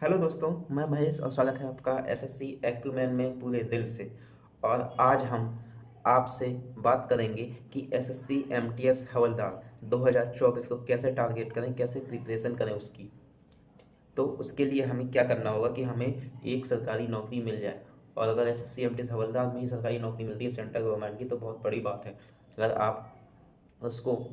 Hello दोस्तों, मैं महेश और स्वागत है आपका एसएससी एक्यूमेन में पूरे दिल से। और आज हम आपसे बात करेंगे कि एसएससी एमटीएस हवलदार 2024 को कैसे टारगेट करें, कैसे प्रिपरेशन करें उसकी। तो उसके लिए हमें क्या करना होगा कि हमें एक सरकारी नौकरी मिल जाए। और अगर एसएससी एमटीएस हवलदार में ही सरकारी नौकरी मिलती है सेंट्रल गवर्नमेंट की, तो बहुत बड़ी बात है। अगर आप उसको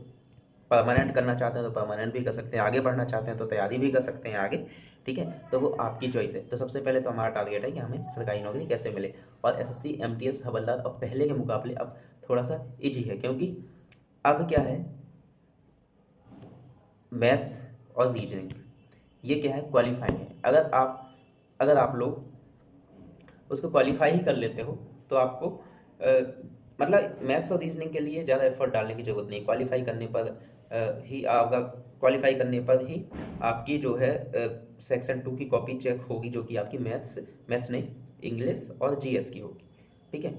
परमानेंट करना चाहते हैं तो परमानेंट भी कर सकते हैं, आगे बढ़ना चाहते हैं तो तैयारी भी कर सकते हैं आगे। ठीक है, तो वो आपकी चॉइस है। तो सबसे पहले तो हमारा टारगेट है कि हमें सरकारी नौकरी कैसे मिले। और एसएससी एमटीएस हवलदार अब पहले के मुकाबले अब थोड़ा सा इजी है, क्योंकि अब क्या है, मैथ्स और रीजनिंग ये क्या है, क्वालिफाइंग है। अगर आप लोग उसको क्वालिफाई ही कर लेते हो तो आपको मतलब मैथ्स और रीजनिंग के लिए ज़्यादा एफर्ट डालने की ज़रूरत नहीं। क्वालिफाई करने पर अगर क्वालिफाई करने पर ही आपकी जो है सेक्शन 2 की कॉपी चेक होगी, जो कि आपकी मैथ्स नहीं, इंग्लिश और जीएस की होगी। ठीक है,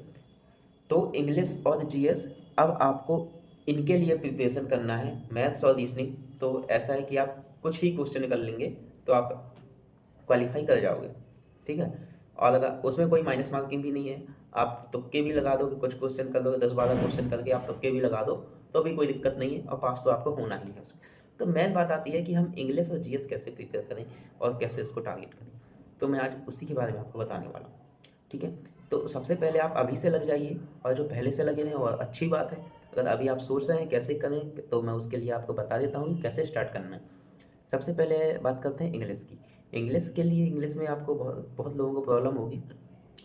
तो इंग्लिश और जीएस अब आपको इनके लिए प्रिपरेशन करना है, मैथ्स और रीजनिंग। तो ऐसा है कि आप कुछ ही क्वेश्चन कर लेंगे तो आप क्वालिफाई कर जाओगे। ठीक है, और अगर उसमें कोई माइनस मार्किंग भी नहीं है, आप तुक्के भी लगा दो कि कुछ क्वेश्चन कर दो, 10-12 क्वेश्चन करके आप तुक्के भी लगा दो तो भी कोई दिक्कत नहीं है, और पास तो आपको होना ही है उसमें। तो मेन बात आती है कि हम इंग्लिश और जीएस कैसे प्रिपेयर करें और कैसे इसको टारगेट करें। तो मैं आज उसी के बारे में आपको बताने वाला हूँ। ठीक है, तो सबसे पहले आप अभी से लग जाइए, और जो पहले से लगे हैं और अच्छी बात है। अगर अभी आप सोच रहे हैं कैसे करें, तो मैं उसके लिए आपको बता देता हूँ कि कैसे स्टार्ट करना है। सबसे पहले बात करते हैं इंग्लिश की। इंग्लिश के लिए इंग्लिश में आपको बहुत बहुत लोगों को प्रॉब्लम होगी।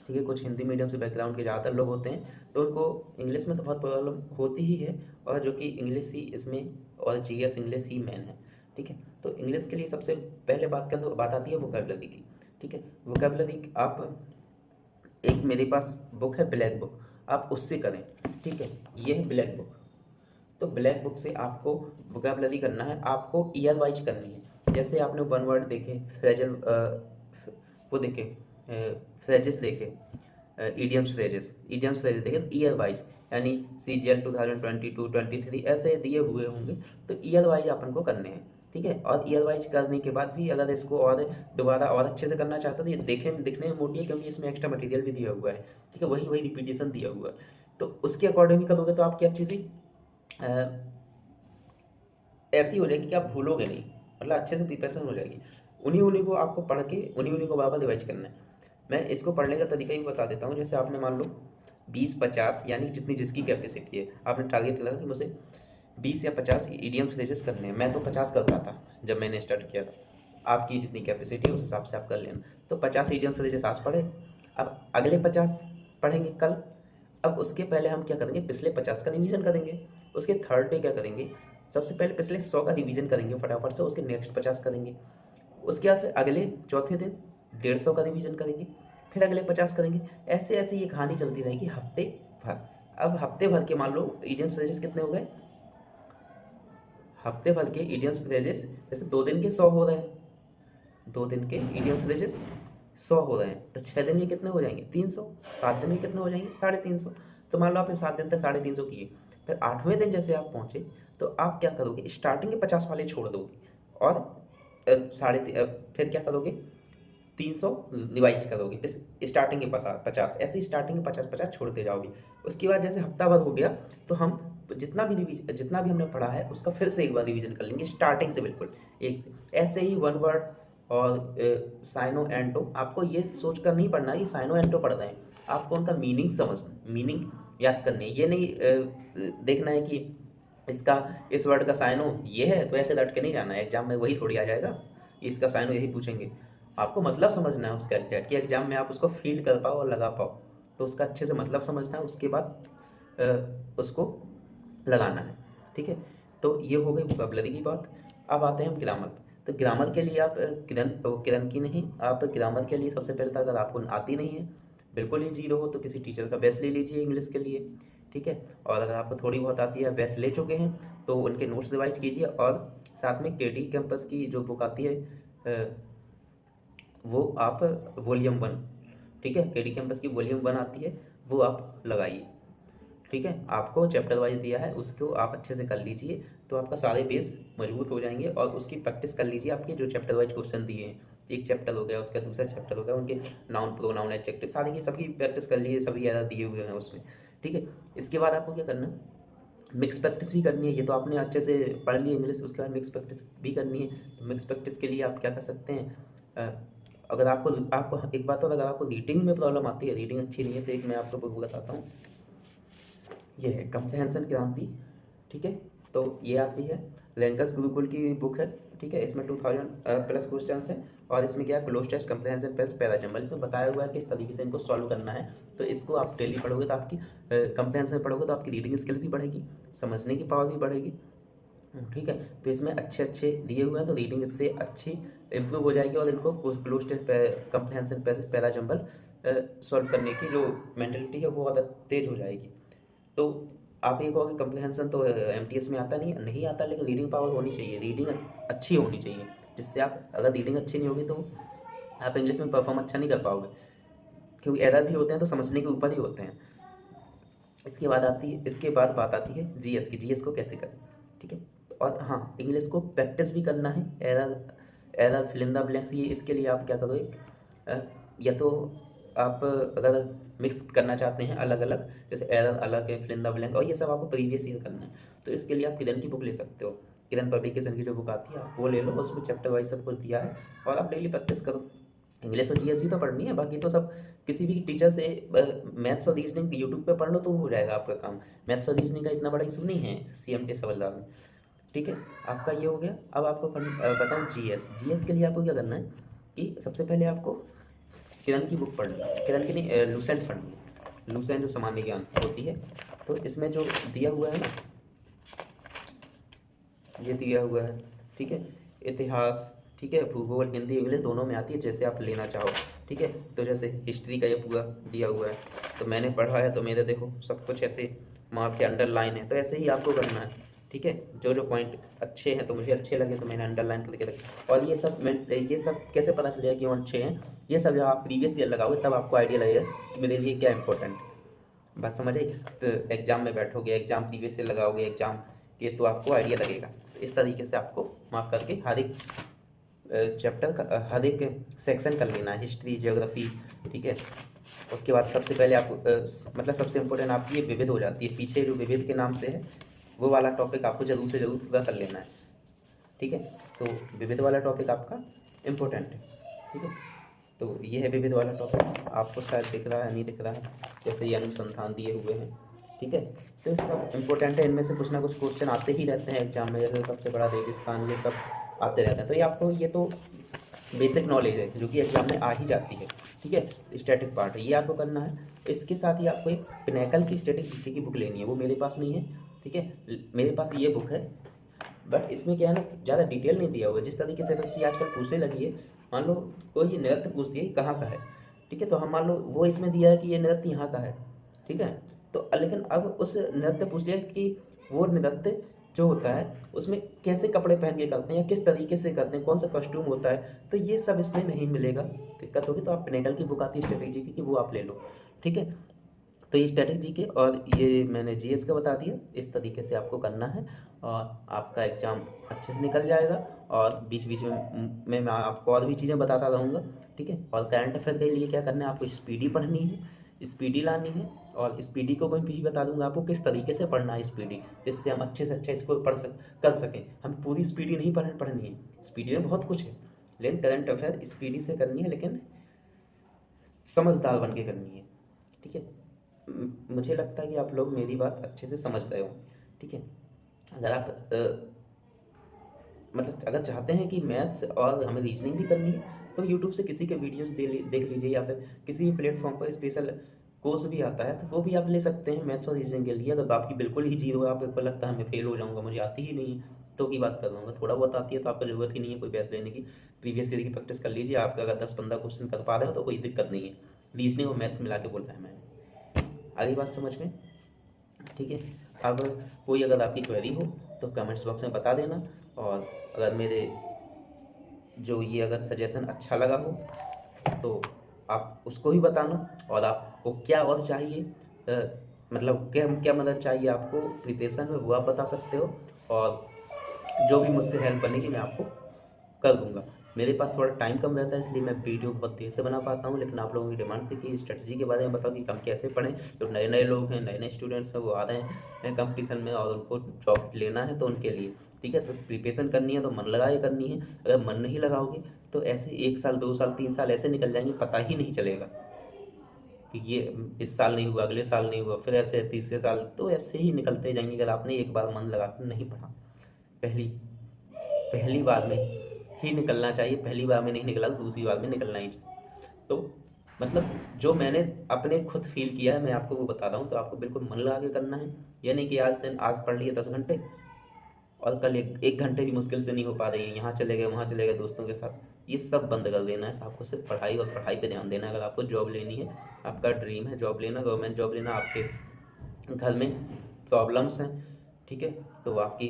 ठीक है, कुछ हिंदी मीडियम से बैकग्राउंड के ज़्यादातर लोग होते हैं, तो उनको इंग्लिश में तो बहुत प्रॉब्लम होती ही है, और जो कि इंग्लिश ही इसमें और जीएस इंग्लिश ही मेन है। ठीक है, तो इंग्लिश के लिए सबसे पहले बात आती है वोकैबुलरी की। ठीक है, वोकैबुलरी आप, एक मेरे पास बुक है ब्लैक बुक, आप उससे करें। ठीक है, ये है ब्लैक बुक। तो ब्लैक बुक से आपको वोकैबुलरी करना है, आपको ईयर वाइज करनी है। जैसे आपने वन वर्ड देखे, फ्रेजल वो देखे, फ्रेजेस देखे, ईडियम्स फ्रेजेस देखे, तो ईयर वाइज यानी CGL 2022-23 ऐसे दिए हुए होंगे, तो ईयर वाइज अपन को करने हैं। ठीक है, और ईयर वाइज करने के बाद भी अगर इसको और दोबारा और अच्छे से करना चाहते हो तो ये दिखने में मोटी है, क्योंकि इसमें एक्स्ट्रा मटेरियल भी दिया हुआ है। ठीक है, वही वही रिपीटेशन दिया हुआ है, तो उसके अकॉर्डिंग करोगे तो आपकी अच्छी सी ऐसी हो जाएगी कि आप भूलोगे नहीं, मतलब अच्छे से प्रिपरेशन हो जाएगी। उन्हीं उन्हीं को आपको पढ़ के उन्हीं उन्हीं को बार रिवाइज करना है। मैं इसको पढ़ने का तरीका ही बता देता हूँ। जैसे आपने मान लो 20-50 यानी जितनी जिसकी कैपेसिटी है, आपने टारगेट करा कि मुझे 20 या 50 ईडीएम फ्रेजेस करने हैं। मैं तो 50 करता था जब मैंने स्टार्ट किया था। आपकी जितनी कैपेसिटी है उस हिसाब से आप कर लेना। तो 50 ईडीएम फ्रेजेस आज पढ़े, अब अगले 50 पढ़ेंगे कल। अब उसके पहले हम क्या करेंगे, पिछले 50 का रिवीजन करेंगे। उसके थर्ड डे क्या करेंगे, सबसे पहले पिछले 100 का रिवीजन करेंगे फटाफट से, उसके नेक्स्ट 50 करेंगे। उसके बाद फिर अगले चौथे दिन 150 का रिवीजन करेंगे, फिर अगले 50 करेंगे। ऐसे ऐसे ये कहानी चलती रहेगी हफ्ते भर। अब हफ्ते भर के मान लो इडियम्स फ्रेजेस कितने हो गए, हफ्ते भर के इडियम्स फ्रेजेस जैसे 2 दिन के 100 हो रहे हैं, 2 दिन के इडियम फ्रेजेस 100 हो रहे हैं, तो 6 दिन में कितने हो जाएंगे, 300। 7 दिन में कितने हो जाएंगे, 350। तो मान लो आपने 7 दिन तक 350 किए, फिर 8वें दिन जैसे आप पहुंचे तो आप क्या करोगे, स्टार्टिंग के 50 वाले छोड़ दोगे, और फिर क्या करोगे, 300 रिवाइज करोगे, इस स्टार्टिंग के 50 ऐसे ही स्टार्टिंग के 50-50 छोड़ते जाओगे। उसके बाद जैसे हफ्ता भर हो गया, तो हम जितना भी हमने पढ़ा है उसका फिर से एक बार रिवीजन कर लेंगे स्टार्टिंग से, बिल्कुल एक से। ऐसे ही वन वर्ड और साइनो एंटो, आपको ये सोच कर नहीं पढ़ना कि साइनो एंटो पढ़ रहे हैं, आपको उनका मीनिंग समझना, मीनिंग याद करनी है। ये नहीं देखना है कि इसका इस वर्ड का साइनो ये है तो ऐसे रट के नहीं जाना है, एग्जाम में वही थोड़ी आ जाएगा इसका साइनो यही पूछेंगे। आपको मतलब समझना है उसका एग्जैक्ट, कि एग्जाम में आप उसको फील कर पाओ और लगा पाओ। तो उसका अच्छे से मतलब समझना है, उसके बाद उसको लगाना है। ठीक है, तो ये हो गई वोकैबुलरी की बात। अब आते हैं हम ग्रामर पे। तो ग्रामर के लिए आप किरण की नहीं, आप ग्रामर के लिए सबसे पहले तो अगर आपको आती नहीं है, बिल्कुल ही जीरो हो, तो किसी टीचर का बेस्ट ले लीजिए इंग्लिश के लिए। ठीक है, और अगर आपको थोड़ी बहुत आती है, बेस्ट ले चुके हैं, तो उनके नोट्स रिवाइज कीजिए। और साथ में केडी कैंपस की जो बुक आती है वो आप वॉल्यूम 1, ठीक है, केडी कैंपस की वॉल्यूम 1 आती है, वो आप लगाइए। ठीक है, आपको चैप्टर वाइज दिया है, उसको आप अच्छे से कर लीजिए, तो आपका सारे बेस मजबूत हो जाएंगे। और उसकी प्रैक्टिस कर लीजिए, आपके जो चैप्टर वाइज क्वेश्चन दिए हैं, एक चैप्टर हो गया, उसका दूसरा चैप्टर हो गया, उनके नाउन प्रोनाउन एडजेक्टिव सारे की सबकी प्रैक्टिस कर लीजिए, सभी एरर दिए हुए हैं उसमें, ठीक है। इसके बाद आपको क्या करना है, मिक्स प्रैक्टिस भी करनी है। ये तो आपने अच्छे से पढ़ ली इंग्लिश, उसके बाद मिक्स प्रैक्टिस भी करनी है। तो मिक्स प्रैक्टिस के लिए आप क्या कर सकते हैं, अगर आपको आपको एक बात और, अगर आपको रीडिंग में प्रॉब्लम आती है, रीडिंग अच्छी नहीं है, तो एक मैं आपको बुक बताता हूँ, ये है कंप्रहेंशन क्रांति, ठीक है। तो ये आती है लैंकस गुरुकुल की बुक है, ठीक है। इसमें 2000 प्लस क्वेश्चन है, और इसमें क्या है, cloze test comprehension plus parajumble, इसमें बताया हुआ है किस तरीके से इनको सॉल्व करना है। तो इसको आप डेली पढ़ोगे तो आपकी कंप्रहेंशन पढ़ोगे तो आपकी रीडिंग स्किल भी बढ़ेगी, समझने की पावर भी बढ़ेगी, ठीक है। तो इसमें अच्छे अच्छे दिए हुए हैं, तो रीडिंग इससे अच्छी इम्प्रूव हो जाएगी, और इनको cloze test comprehension plus parajumble solve करने की जो मेंटलिटी है वो बहुत तेज हो जाएगी। तो आप ये कहोगे कंप्रहेंशन तो एमटीएस में आता नहीं आता, लेकिन रीडिंग पावर होनी चाहिए, रीडिंग अच्छी होनी चाहिए, जिससे आप, अगर रीडिंग अच्छी नहीं होगी तो आप इंग्लिश में परफॉर्म अच्छा नहीं कर पाओगे, क्योंकि एरर भी होते हैं तो समझने के ऊपर ही होते हैं। इसके बाद बात आती है जीएस की, जीएस को कैसे करें, ठीक है। और हाँ, इंग्लिश को प्रैक्टिस भी करना है, error error fill in the blanks, ये इसके लिए आप क्या करोगे, या तो आप अगर मिक्स करना चाहते हैं अलग अलग, जैसे एरर अलग है, फिल इन द ब्लैंक, और ये सब आपको प्रीवियस ईयर करना है, तो इसके लिए आप किरण की बुक ले सकते हो, किरण पब्लिकेशन की जो बुक आती है आप वो ले लो, उसमें चैप्टर वाइज सब कुछ दिया है, और आप डेली प्रैक्टिस करो। इंग्लिश और जीएस ही तो पढ़नी है, बाकी तो सब किसी भी टीचर से मैथ्स और रीजनिंग यूट्यूब पे पढ़ लो तो हो जाएगा आपका काम। मैथ्स और रीजनिंग का इतना बड़ा इशू नहीं है सीएमटी सवालदार में, ठीक है। आपका ये हो गया। अब आपको बताऊँ जीएस, जीएस के लिए आपको क्या करना है कि सबसे पहले आपको किरण की बुक पढ़नी है, किरण की नहीं, लूसेंट पढ़नी है, लूसेंट जो सामान्य ज्ञान होती है। तो इसमें जो दिया हुआ है ना, ये दिया हुआ है, ठीक है, इतिहास, ठीक है, भूगोल, हिंदी इंग्लिश दोनों में आती है, जैसे आप लेना चाहो, ठीक है। तो जैसे हिस्ट्री का ये पूरा दिया हुआ है, तो मैंने पढ़ा है तो मेरे देखो सब कुछ ऐसे मार्क के अंडरलाइन है, तो ऐसे ही आपको करना है, ठीक है। जो जो पॉइंट अच्छे हैं तो मुझे अच्छे लगे तो मैंने अंडरलाइन करके रखे, और ये सब कैसे पता चलेगा कि वो अच्छे हैं, ये सब जब आप प्रीवियस ईयर लगाओगे तब आपको आइडिया लगेगा कि मेरे लिए क्या इंपॉर्टेंट है, बात समझ आई। तो एग्जाम में बैठोगे, एग्जाम प्रीवियस ईयर लगाओगे एग्जाम के, तो आपको आइडिया लगेगा। तो इस तरीके से आपको मार्क करके हर एक चैप्टर का, हर एक सेक्शन कर लेना है, हिस्ट्री, ज्योग्राफी, ठीक है। उसके बाद सबसे पहले आपको मतलब सबसे इम्पोर्टेंट आपकी ये विविध हो जाती है, पीछे जो विविध के नाम से है वो वाला टॉपिक आपको जरूर से जरूर पूरा कर लेना है, ठीक है। तो विविध वाला टॉपिक आपका इम्पोर्टेंट है, ठीक है। तो ये है विविध वाला टॉपिक, आपको शायद दिख रहा है नहीं दिख रहा है, जैसे ये अनुसंधान दिए हुए हैं, ठीक है। तो ये सब इम्पोर्टेंट है, इनमें से कुछ ना कुछ क्वेश्चन आते ही रहते हैं एग्जाम में, जैसे सबसे बड़ा रेगिस्तान, ये सब आते रहते हैं। तो ये आपको, ये तो बेसिक नॉलेज है जो कि एग्जाम में आ ही जाती है, ठीक है। स्टैटिक पार्ट है, ये आपको करना है। इसके साथ ही आपको एक पिनैकल की स्टैटिक जीके की बुक लेनी है, वो मेरे पास नहीं है, ठीक है। मेरे पास ये बुक है, बट इसमें क्या है ना, ज़्यादा डिटेल नहीं दिया हुआ है। जिस तरीके से एसएससी आजकल पूछने लगी है, मान लो कोई ये नृत्य पूछ दिया कि कहाँ का है, ठीक है, तो हम मान लो वो इसमें दिया है कि ये नृत्य यहाँ का है, ठीक है। तो लेकिन अब उस नृत्य पूछ लिया कि वो नृत्य जो होता है उसमें कैसे कपड़े पहन के करते हैं या किस तरीके से करते हैं, कौन सा कॉस्ट्यूम होता है, तो ये सब इसमें नहीं मिलेगा, दिक्कत होगी। तो आप पिनैकल की बुक आती है स्ट्रेटेजी की, वो आप ले लो, ठीक है। तो ये स्ट्रेटेजी के, और ये मैंने जीएस का बता दिया, इस तरीके से आपको करना है, और आपका एग्ज़ाम अच्छे से निकल जाएगा। और बीच बीच में मैं आपको और भी चीज़ें बताता रहूँगा, ठीक है। और करंट अफेयर के लिए क्या करना है, आपको स्पीडी पढ़नी है, स्पीडी लानी है, और स्पीडी को मैं भी बता दूंगा आपको किस तरीके से पढ़ना है स्पीडी, जिससे हम अच्छे से अच्छा स्कोर कर सकें। हम पूरी स्पीडी नहीं पढ़नी है, स्पीडी में बहुत कुछ है, लेकिन करंट अफेयर स्पीडी से करनी है, लेकिन समझदार बन के करनी है, ठीक है। मुझे लगता है कि आप लोग मेरी बात अच्छे से समझ रहे हो, ठीक है। अगर आप मतलब अगर चाहते हैं कि मैथ्स और हमें रीजनिंग भी करनी है, तो यूट्यूब से किसी के वीडियोस देख लीजिए, या फिर किसी भी प्लेटफॉर्म पर स्पेशल कोर्स भी आता है, तो वो भी आप ले सकते हैं मैथ्स और रीजनिंग के लिए। अगर आपकी बिल्कुल ही जीरो है, आपको लगता है मैं फेल हो जाऊँगा, मुझे आती ही नहीं है, तो की बात कर रहा हूँ। थोड़ा बहुत आती है तो आपको ज़रूरत ही नहीं है कोई बैच लेने की, प्रीवियस ईयर की प्रैक्टिस कर लीजिए। आपका अगर 10-15 क्वेश्चन कर पा रहे हो तो कोई दिक्कत नहीं है। रीजनिंग और मैथ्स मिला के बोल रहा है मैंने, आधी बात समझ में, ठीक है। अब कोई अगर आपकी क्वेरी हो तो कमेंट्स बॉक्स में बता देना, और अगर मेरे जो ये अगर सजेशन अच्छा लगा हो तो आप उसको भी बताना, और आपको क्या और चाहिए, मतलब क्या मदद चाहिए आपको प्रिपरेशन में, वो आप बता सकते हो, और जो भी मुझसे हेल्प बनेगी मैं आपको कर दूंगा, मेरे पास थोड़ा टाइम कम रहता है, इसलिए मैं वीडियो बहुत देर से बना पाता हूँ, लेकिन आप लोगों की डिमांड थी कि स्ट्रेटजी के बारे में बताओ कि हम कैसे पढ़ें। जो नए नए लोग हैं, नए नए स्टूडेंट्स हैं, वो आ रहे हैं कंपटीशन में और उनको जॉब लेना है, तो उनके लिए ठीक है। तो प्रिपरेशन करनी है तो मन लगा के करनी है। अगर मन नहीं लगाओगे तो ऐसे 1 साल 2 साल 3 साल ऐसे निकल जाएंगे, पता ही नहीं चलेगा कि ये इस साल नहीं हुआ, अगले साल नहीं हुआ, फिर ऐसे तीसरे साल, तो ऐसे ही निकलते जाएंगे अगर आपने एक बार मन लगा कर नहीं पढ़ा। पहली पहली बार में ही निकलना चाहिए, पहली बार में नहीं निकला तो दूसरी बार में निकलना ही चाहिए। तो मतलब जो मैंने अपने खुद फील किया है मैं आपको वो बता रहा हूँ। तो आपको बिल्कुल मन लगा के करना है, ये नहीं कि आज पढ़ लिए 10 घंटे और कल एक घंटे भी मुश्किल से नहीं हो पा रही है, यहाँ चले गए वहाँ चले गए दोस्तों के साथ, ये सब बंद कर देना है। आपको सिर्फ पढ़ाई और पढ़ाई पे ध्यान देना है। अगर आपको जॉब लेनी है, आपका ड्रीम है जॉब लेना, गवर्नमेंट जॉब लेना, आपके घर में प्रॉब्लम्स हैं, ठीक है, तो आपकी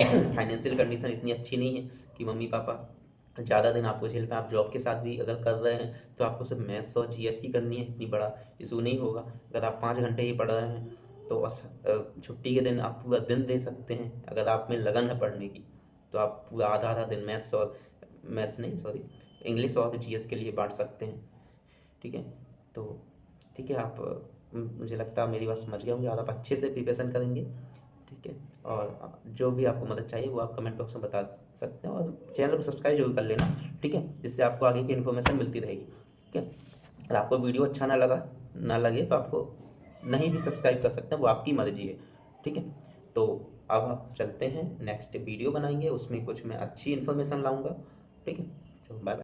फाइनेंशियल कंडीशन इतनी अच्छी नहीं है कि मम्मी पापा ज़्यादा दिन आपको झेल पाए, आप जॉब के साथ भी अगर कर रहे हैं तो आपको सिर्फ मैथ्स और जीएस ही करनी है, इतनी बड़ा इशू नहीं होगा। अगर आप 5 घंटे ही पढ़ रहे हैं तो छुट्टी के दिन आप पूरा दिन दे सकते हैं। अगर आप में लगन है पढ़ने की तो आप पूरा आधा आधा दिन मैथ्स नहीं सॉरी इंग्लिश और जीएस के लिए बांट सकते हैं, ठीक है। तो ठीक है, आप मुझे लगता है मेरी बात समझ गए होंगे और आप अच्छे से प्रिपरेशन करेंगे, ठीक है। और जो भी आपको मदद चाहिए वो आप कमेंट बॉक्स में बता सकते हैं, और चैनल को सब्सक्राइब जरूर कर लेना, ठीक है, जिससे आपको आगे की इन्फॉर्मेशन मिलती रहेगी, ठीक है। अगर आपको वीडियो अच्छा ना लगे तो आपको नहीं भी सब्सक्राइब कर सकते हैं, वो आपकी मर्जी है, ठीक है। तो अब आप चलते हैं, नेक्स्ट वीडियो बनाएंगे, उसमें कुछ मैं अच्छी इन्फॉर्मेशन लाऊंगा, ठीक है। तो बाय बाय।